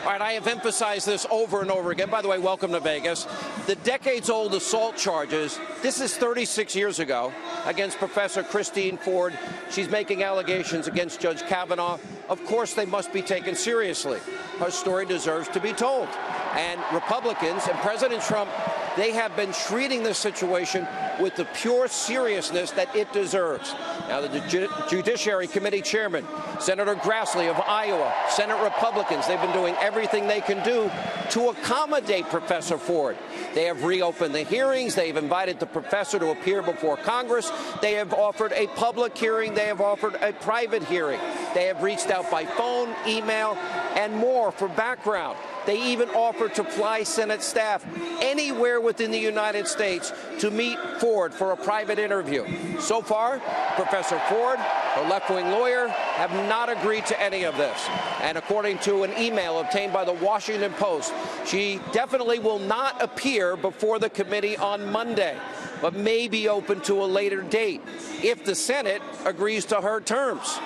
All right, I have emphasized this over and over again. By the way, welcome to Vegas. The decades-old assault charges, this is 36 years ago, against Professor Christine Ford. She's making allegations against Judge Kavanaugh. Of course, they must be taken seriously. Her story deserves to be told. And Republicans and President Trump, they have been treating this situation with the pure seriousness that it deserves. Now, the Judiciary Committee Chairman, Senator Grassley of Iowa, Senate Republicans, they've been doing everything they can do to accommodate Professor Ford. They have reopened the hearings. They've invited the professor to appear before Congress. They have offered a public hearing. They have offered a private hearing. They have reached out by phone, email, and more for background. They even offered to fly Senate staff anywhere within the United States to meet Ford for a private interview. So far, Professor Ford, her left-wing lawyer, have not agreed to any of this. And according to an email obtained by the Washington Post, she definitely will not appear before the committee on Monday, but may be open to a later date if the Senate agrees to her terms.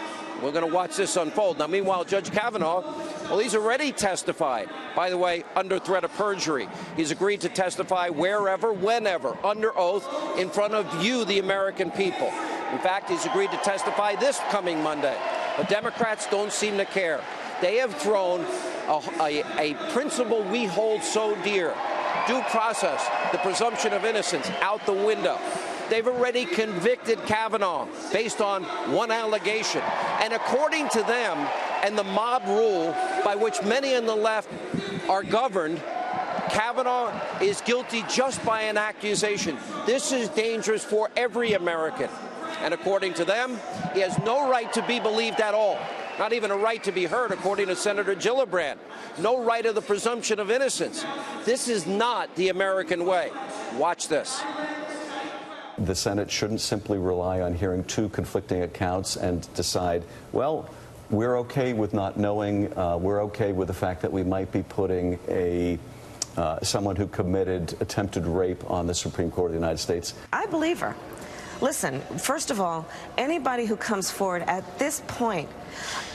We're going to watch this unfold. Now, meanwhile, Judge Kavanaugh, well, he's already testified, by the way, under threat of perjury. He's agreed to testify wherever, whenever, under oath, in front of you, the American people. In fact, he's agreed to testify this coming Monday. But Democrats don't seem to care. They have thrown a principle we hold so dear, due process, the presumption of innocence, out the window. They've already convicted Kavanaugh based on one allegation. And according to them and the mob rule by which many on the left are governed, Kavanaugh is guilty just by an accusation. This is dangerous for every American. And according to them, he has no right to be believed at all. Not even a right to be heard, according to Senator Gillibrand. No right of the presumption of innocence. This is not the American way. Watch this. The Senate shouldn't simply rely on hearing two conflicting accounts and decide, well, we're okay with not knowing, we're okay with the fact that we might be putting someone who committed attempted rape on the Supreme Court of the United States. I believe her. Listen, first of all, anybody who comes forward at this point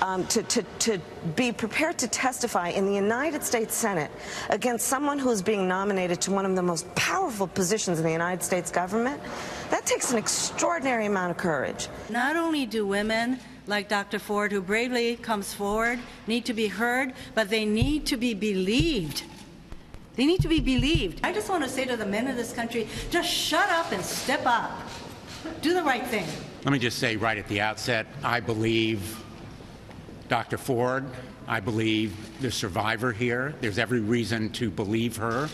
to be prepared to testify in the United States Senate against someone who is being nominated to one of the most powerful positions in the United States government, that takes an extraordinary amount of courage. Not only do women like Dr. Ford, who bravely comes forward, need to be heard, but they need to be believed. They need to be believed. I just want to say to the men of this country, just shut up and step up. Do the right thing. Let me just say right at the outset, I believe Dr. Ford. I believe the survivor here. There's every reason to believe her.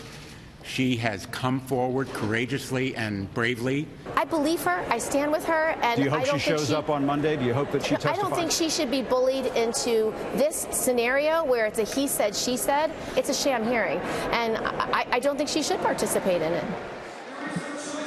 She has come forward courageously and bravely. I believe her. I stand with her. And do you hope she shows up on Monday? Do you hope that she testifies? I don't think she should be bullied into this scenario where it's a he said, she said. It's a sham hearing. And I don't think she should participate in it.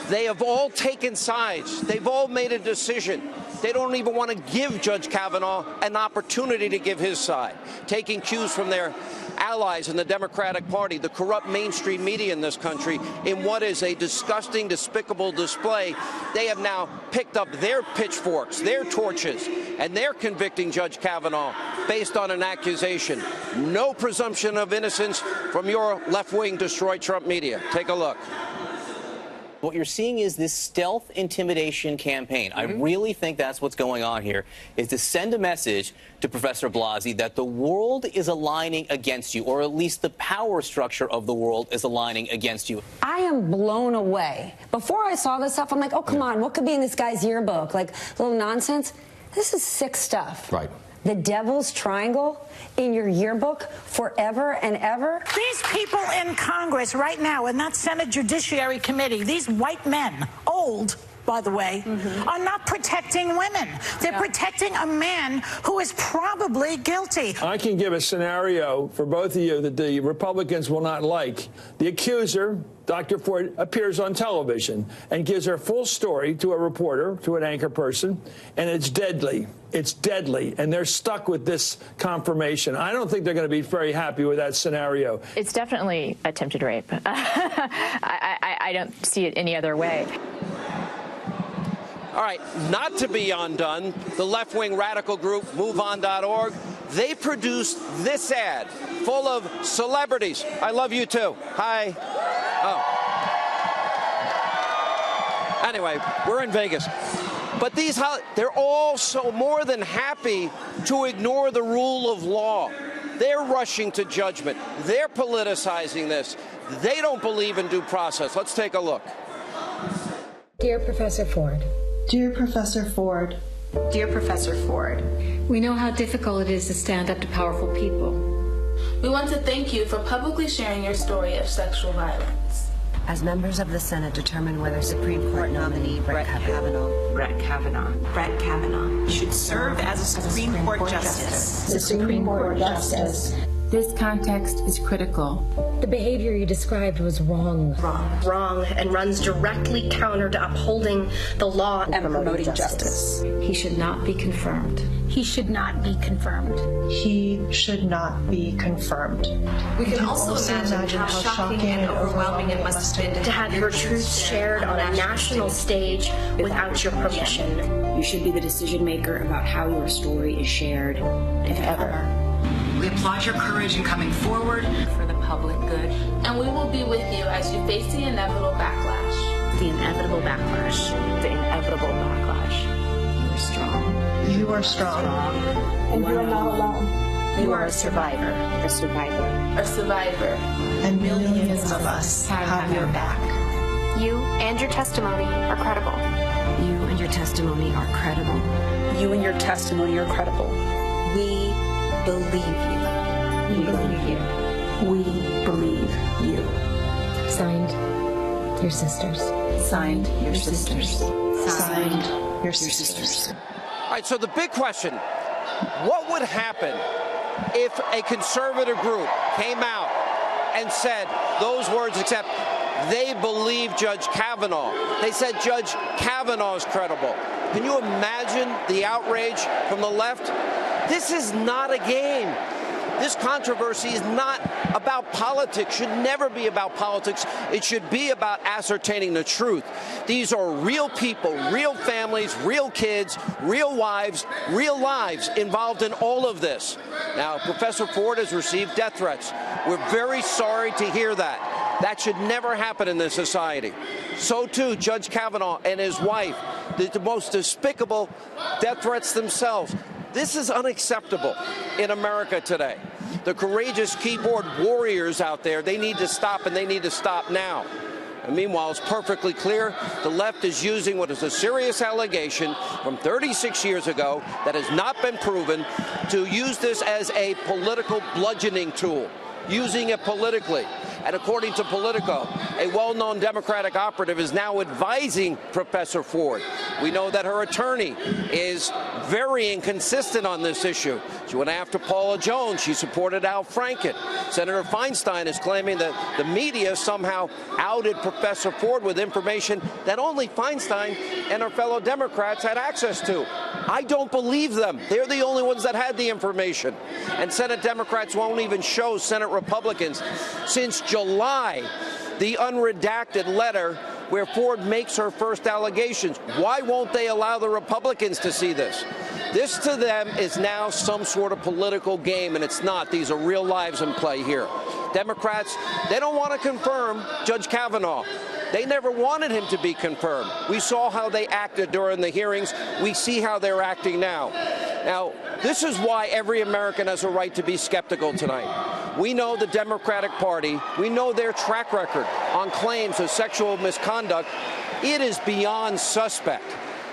They have all taken sides. They've all made a decision. They don't even want to give Judge Kavanaugh an opportunity to give his side, taking cues from their allies in the Democratic Party, the corrupt mainstream media in this country, in what is a disgusting, despicable display. They have now picked up their pitchforks, their torches, and they're convicting Judge Kavanaugh based on an accusation. No presumption of innocence from your left-wing destroy Trump media. Take a look. What you're seeing is this stealth intimidation campaign. I really think that's what's going on here, is to send a message to Professor Blasey that the world is aligning against you, or at least the power structure of the world is aligning against you. I am blown away. Before I saw this stuff, I'm like, oh, come on, what could be in this guy's yearbook? Like, little nonsense? This is sick stuff. Right. The devil's triangle in your yearbook forever and ever? These people in Congress right now, in that Senate Judiciary Committee, these white men, old, by the way, are not protecting women. They're protecting a man who is probably guilty. I can give a scenario for both of you that the Republicans will not like. The accuser, Dr. Ford, appears on television and gives her full story to a reporter, to an anchor person, and it's deadly. It's deadly, and they're stuck with this confirmation. I don't think they're going to be very happy with that scenario. It's definitely attempted rape. I don't see it any other way. All right, not to be undone, the left-wing radical group MoveOn.org they produced this ad full of celebrities. I love you too. Hi. Oh. Anyway, we're in Vegas. But they're all so more than happy to ignore the rule of law. They're rushing to judgment. They're politicizing this. They don't believe in due process. Let's take a look. Dear Professor Ford. Dear Professor Ford. Dear Professor Ford. We know how difficult it is to stand up to powerful people. We want to thank you for publicly sharing your story of sexual violence. As members of the Senate determine whether Supreme Court nominee Brett Kavanaugh should serve as a Supreme Court Justice. The Supreme Court Justice. This context is critical. The behavior you described was wrong. Wrong, and runs directly counter to upholding the law and promoting justice. He should not be confirmed. He should not be confirmed. He should not be confirmed. We can also imagine how shocking and overwhelming it must have been to have your truth shared on a national stage without your permission. You should be the decision maker about how your story is shared, if ever. We applaud your courage in coming forward for the public good. And we will be with you as you face the inevitable backlash. The inevitable backlash. The inevitable backlash. You are strong. You are strong. And you are not alone. You are a survivor. A survivor. A survivor. And millions of us have your back. You and your testimony are credible. You and your testimony are credible. You and your testimony are credible. We believe you. We believe you. We believe you. Signed, your sisters. Signed, your sisters. Signed, your sisters. All right, so the big question, what would happen if a conservative group came out and said those words, except they believe Judge Kavanaugh? They said Judge Kavanaugh is credible. Can you imagine the outrage from the left? This is not a game. This controversy is not about politics, should never be about politics. It should be about ascertaining the truth. These are real people, real families, real kids, real wives, real lives involved in all of this. Now, Professor Ford has received death threats. We're very sorry to hear that. That should never happen in this society. So too, Judge Kavanaugh and his wife, the most despicable death threats themselves. This is unacceptable in America today. The courageous keyboard warriors out there, they need to stop, and they need to stop now. And meanwhile, it's perfectly clear the left is using what is a serious allegation from 36 years ago that has not been proven to use this as a political bludgeoning tool, using it politically. And according to Politico, a well-known Democratic operative is now advising Professor Ford. We know that her attorney is very inconsistent on this issue. She went after Paula Jones. She supported Al Franken. Senator Feinstein is claiming that the media somehow outed Professor Ford with information that only Feinstein and her fellow Democrats had access to. I don't believe them. They're the only ones that had the information. And Senate Democrats won't even show Senate Republicans since July the unredacted letter where Ford makes her first allegations. Why won't they allow the Republicans to see this? This to them is now some sort of political game, and it's not. These are real lives in play here. Democrats, they don't want to confirm Judge Kavanaugh. They never wanted him to be confirmed. We saw how they acted during the hearings. We see how they're acting now. Now, this is why every American has a right to be skeptical tonight. We know the Democratic Party. We know their track record on claims of sexual misconduct. It is beyond suspect.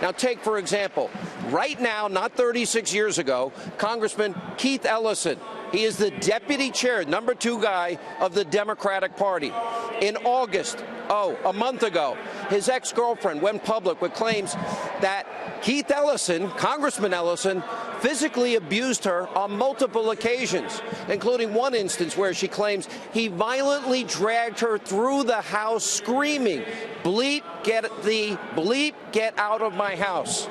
Now, take, for example, right now, not 36 years ago, Congressman Keith Ellison. He is the deputy chair, number 2 guy of the Democratic Party. In August, a month ago, his ex-girlfriend went public with claims that Keith Ellison, Congressman Ellison, physically abused her on multiple occasions, including one instance where she claims he violently dragged her through the house screaming, "Bleep, get out of my house."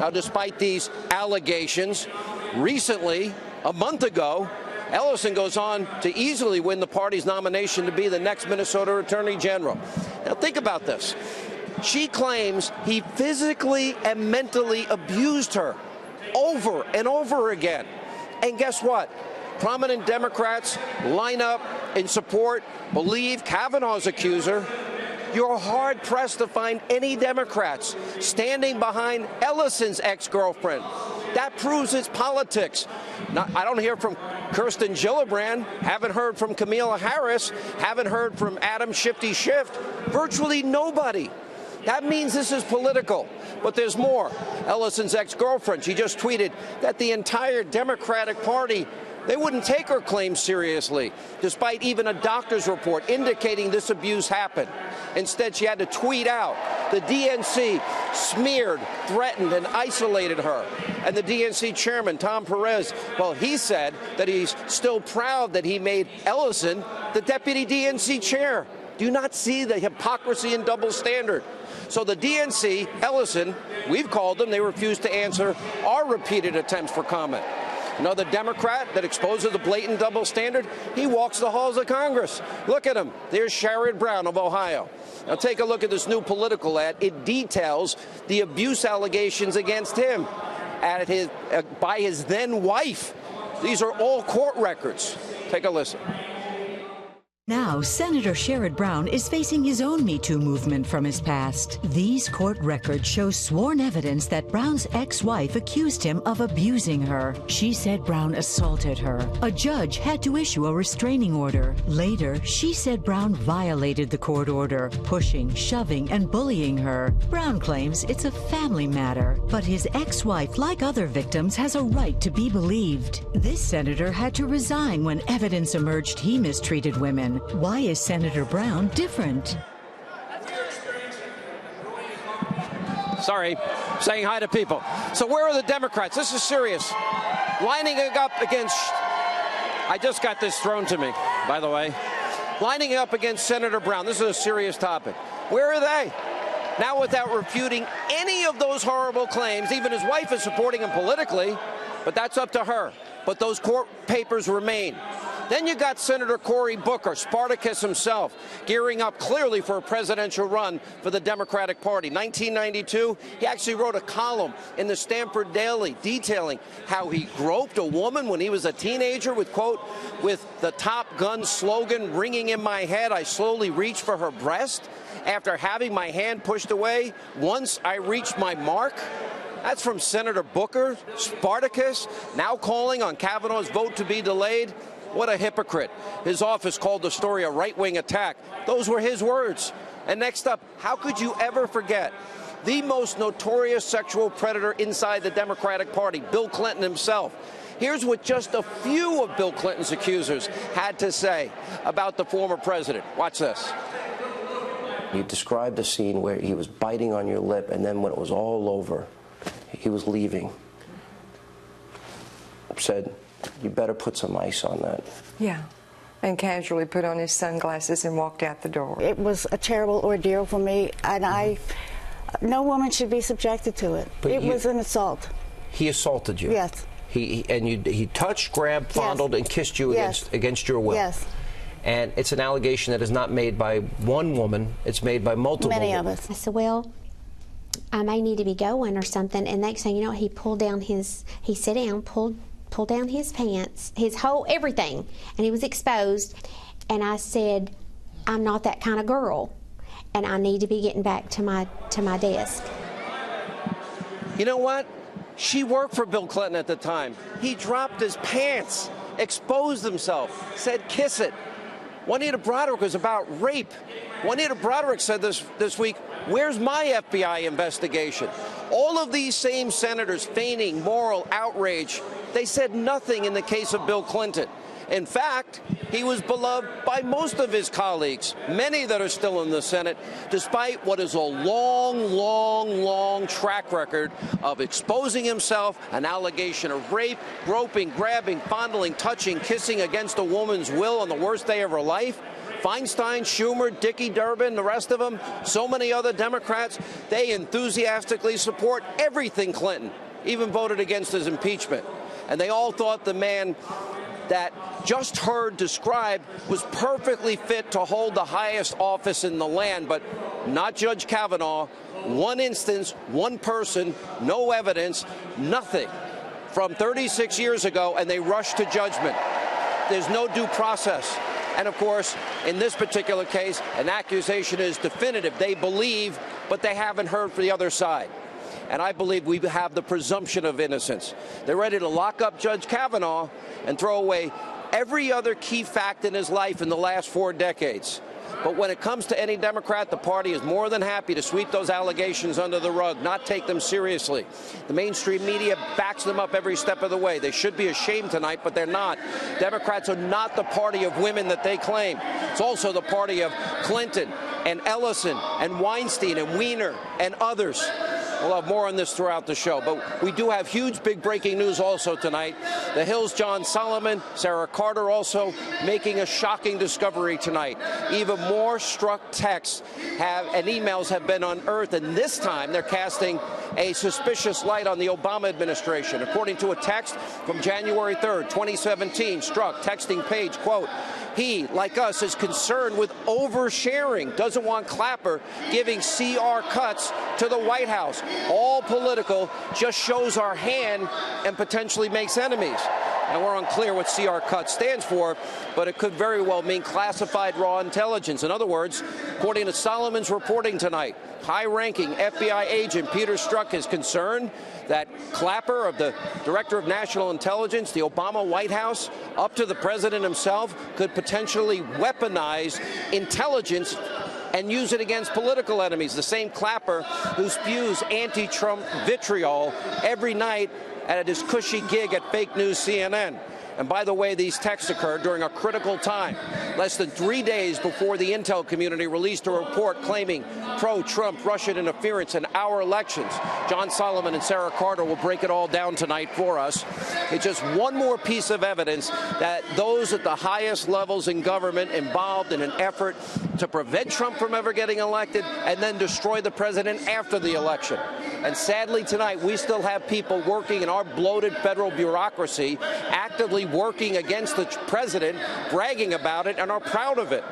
Now, despite these allegations, recently, a month ago, Ellison goes on to easily win the party's nomination to be the next Minnesota Attorney General. Now, think about this. She claims he physically and mentally abused her over and over again. And guess what? Prominent Democrats line up in support, believe Kavanaugh's accuser. You're hard-pressed to find any Democrats standing behind Ellison's ex-girlfriend. That proves its politics. I don't hear from Kirsten Gillibrand, haven't heard from Kamala Harris, haven't heard from Adam Shifty Schiff, virtually nobody. That means this is political. But there's more. Ellison's ex-girlfriend, she just tweeted that the entire Democratic Party, they wouldn't take her claims seriously, despite even a doctor's report indicating this abuse happened. Instead, she had to tweet out. The DNC smeared, threatened, and isolated her. And the DNC chairman, Tom Perez, well, he said that he's still proud that he made Ellison the deputy DNC chair. Do you not see the hypocrisy and double standard? So the DNC, Ellison, we've called them, they refuse to answer our repeated attempts for comment. Another Democrat that exposes a blatant double standard, he walks the halls of Congress. Look at him. There's Sherrod Brown of Ohio. Now take a look at this new political ad. It details the abuse allegations against him by his then wife. These are all court records. Take a listen. Now, Senator Sherrod Brown is facing his own Me Too movement from his past. These court records show sworn evidence that Brown's ex-wife accused him of abusing her. She said Brown assaulted her. A judge had to issue a restraining order. Later, she said Brown violated the court order, pushing, shoving, and bullying her. Brown claims it's a family matter, but his ex-wife, like other victims, has a right to be believed. This senator had to resign when evidence emerged he mistreated women. Why is Senator Brown different? Sorry, saying hi to people. So where are the Democrats? This is serious. Lining up against, I just got this thrown to me, by the way. Lining up against Senator Brown. This is a serious topic. Where are they? Now, without refuting any of those horrible claims, even his wife is supporting him politically, but that's up to her. But those court papers remain. Then you got Senator Cory Booker, Spartacus himself, gearing up clearly for a presidential run for the Democratic Party. 1992, he actually wrote a column in the Stanford Daily detailing how he groped a woman when he was a teenager with, quote, with the Top Gun slogan ringing in my head, I slowly reached for her breast. After having my hand pushed away, once I reached my mark. That's from Senator Booker, Spartacus, now calling on Kavanaugh's vote to be delayed. What a hypocrite. His office called the story a right-wing attack. Those were his words. And next up, how could you ever forget the most notorious sexual predator inside the Democratic Party, Bill Clinton himself? Here's what just a few of Bill Clinton's accusers had to say about the former president. Watch this. You described a scene where he was biting on your lip, and then when it was all over, he was leaving. Said, you better put some ice on that. Yeah, and casually put on his sunglasses and walked out the door. It was a terrible ordeal for me, and no woman should be subjected to it. But it was an assault. He assaulted you? Yes. He touched, grabbed, fondled, and kissed you against your will? Yes. And it's an allegation that is not made by one woman, it's made by multiple Many women. of us. I said, well, I may need to be going or something, and next thing you know, he pulled down he sat down, pulled down his pants, his whole everything, and he was exposed. And I said, I'm not that kind of girl, and I need to be getting back to my desk. You know what? She worked for Bill Clinton at the time. He dropped his pants, exposed himself, said kiss it. Juanita Broderick was about rape. Juanita Broderick said this week, where's my FBI investigation? All of these same senators feigning moral outrage, they said nothing in the case of Bill Clinton. In fact, he was beloved by most of his colleagues, many that are still in the Senate, despite what is a long, long, long track record of exposing himself, an allegation of rape, groping, grabbing, fondling, touching, kissing against a woman's will on the worst day of her life. Feinstein, Schumer, Dickey Durbin, the rest of them, so many other Democrats, they enthusiastically support everything Clinton, even voted against his impeachment. And they all thought the man that just heard described was perfectly fit to hold the highest office in the land, but not Judge Kavanaugh. One instance, one person, no evidence, nothing. from 36 years ago, and they rush to judgment. There's no due process. And, of course, in this particular case, an accusation is definitive. They believe, but they haven't heard from the other side. And I believe we have the presumption of innocence. They're ready to lock up Judge Kavanaugh and throw away every other key fact in his life in the last 4 decades. But when it comes to any Democrat, the party is more than happy to sweep those allegations under the rug, not take them seriously. The mainstream media backs them up every step of the way. They should be ashamed tonight, but they're not. Democrats are not the party of women that they claim. It's also the party of Clinton and Ellison and Weinstein and Weiner and others. We'll have more on this throughout the show. But we do have huge, big breaking news also tonight. The Hill's John Solomon, Sarah Carter also making a shocking discovery tonight. Even more struck texts and emails have been unearthed, and this time they're casting a suspicious light on the Obama administration. According to a text from January 3rd, 2017, Strzok texting Page, quote, "He, like us, is concerned with oversharing, doesn't want Clapper giving CR cuts to the White House. All political, just shows our hand and potentially makes enemies." And we're unclear what CR cut stands for, but it could very well mean classified raw intelligence. In other words, according to Solomon's reporting tonight, high-ranking FBI agent Peter Strzok is concerned that Clapper, of the Director of National Intelligence, the Obama White House, up to the president himself, could potentially weaponize intelligence and use it against political enemies. The same Clapper who spews anti-Trump vitriol every night at his cushy gig at fake news CNN. And by the way, these texts occurred during a critical time, less than 3 days before the intel community released a report claiming pro-Trump Russian interference in our elections. John Solomon and Sarah Carter will break it all down tonight for us. It's just one more piece of evidence that those at the highest levels in government involved in an effort to prevent Trump from ever getting elected and then destroy the president after the election. And sadly tonight, we still have people working in our bloated federal bureaucracy, actively working against the president, bragging about it, and are proud of it.